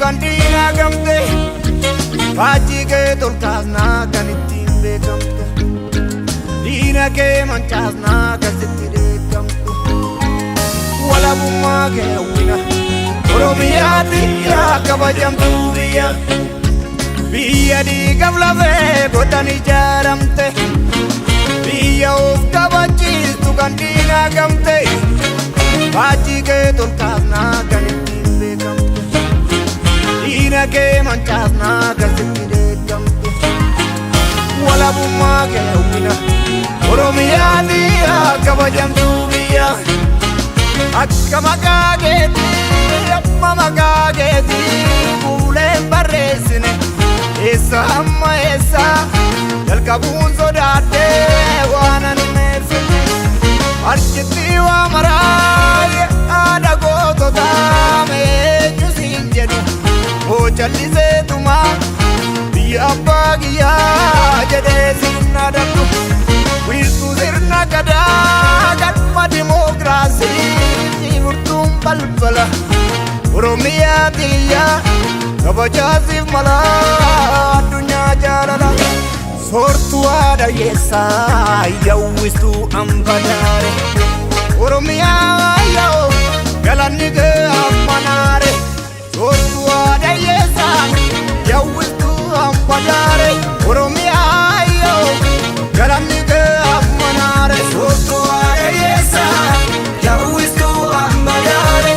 gandina gamte faji ke tolkasna kanittin bekamte dina ke manchasna kasitide kamte wala bumma ke wina Oromia diya kabajamtu biya biya di gavlave botani jaramte biya of kabachis tu gandina gamte faji ke tolkasna kanittin bekamte dina ke manchasna kasitide kamte wala bumma ke wina Oromia diya kabajamtu biya akka magageti amma magageti kulen barresine essa amma essa jalqabuun sodaadde waanan meersine arjiti waa maraaye aada gootota meenyu siin jedhu hoo calliseetuma biyya abbaa kiyyaa jedhee siin adabdu wiirtuu sirna gadaa galma dimookiraasii furtuun balbala Oromia diya kabajaasiif mala addunyaa jaalala soortuu aada yeessaa yawwistuu ambadaare Oromiyaa yoo galanni kee ammanaare soortuu aada yeessaa yawwistuu ambadaare Oromiyaa yoo galanni kee ammanaare soortuu aada yeessaa yawwistuu ambadaare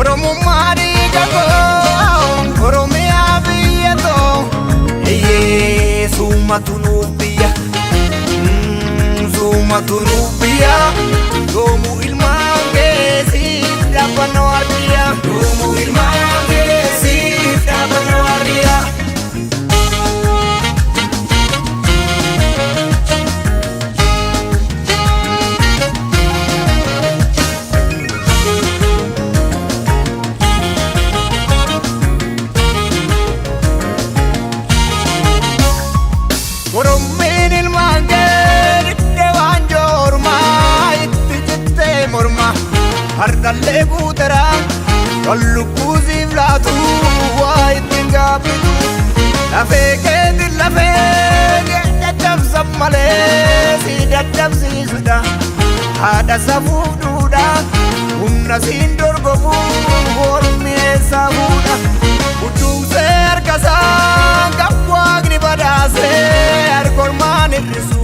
Oromummaa dhiigago Oromia biyyato summatu nuuf biyya summatu nuuf biyya yoomuu ilmaan keessiif dhaabbannoo ardiya yoomuu ilmaan keessiif dhaabbannoo ardiya Oromeen ilmaan kee itti waan joormaa itti jettee morma hardallee guuteraa kan lubbuusiif laatu waa ittiin gaabbitu lafee keetiin lafee dadhabsan malee si dadhabsiisudha haadha safuuf duudha humna siin dorgomu ormi eessaa fuudha budduuqsee harkasaa kan waaqni badaasee harkormaan hir'isu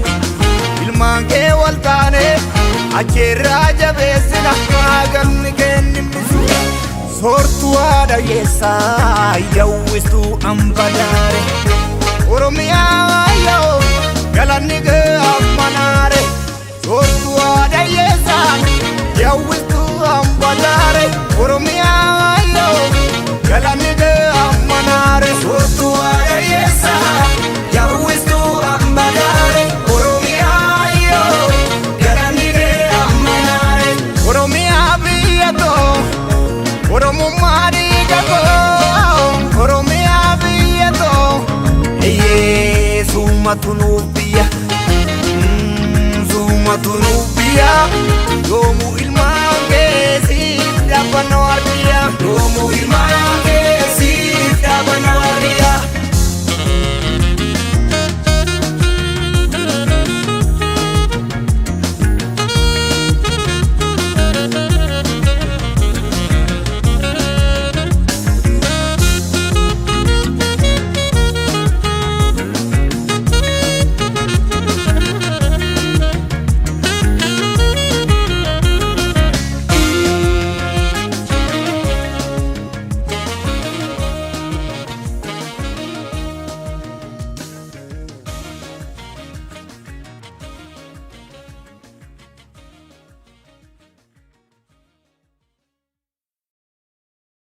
ilmaan kee wal taane acheerraa jabeessina galmi kee nimmisu soortuu aada yeessaa yawwistuu ambadaare Oromiyaa yoo galanni kee ammanaare soortuu aada yeessaa yawwistuu ambadaare Oromiyaa yoo galanni kee ammanaare soortuu aada yeessaa yawwistuu ambadaare Oromiyaa yoo galanni kee ammanaare Oromiyaa biyyato Oromummaa dhiigago Oromiyaa biyyato summatu nuuf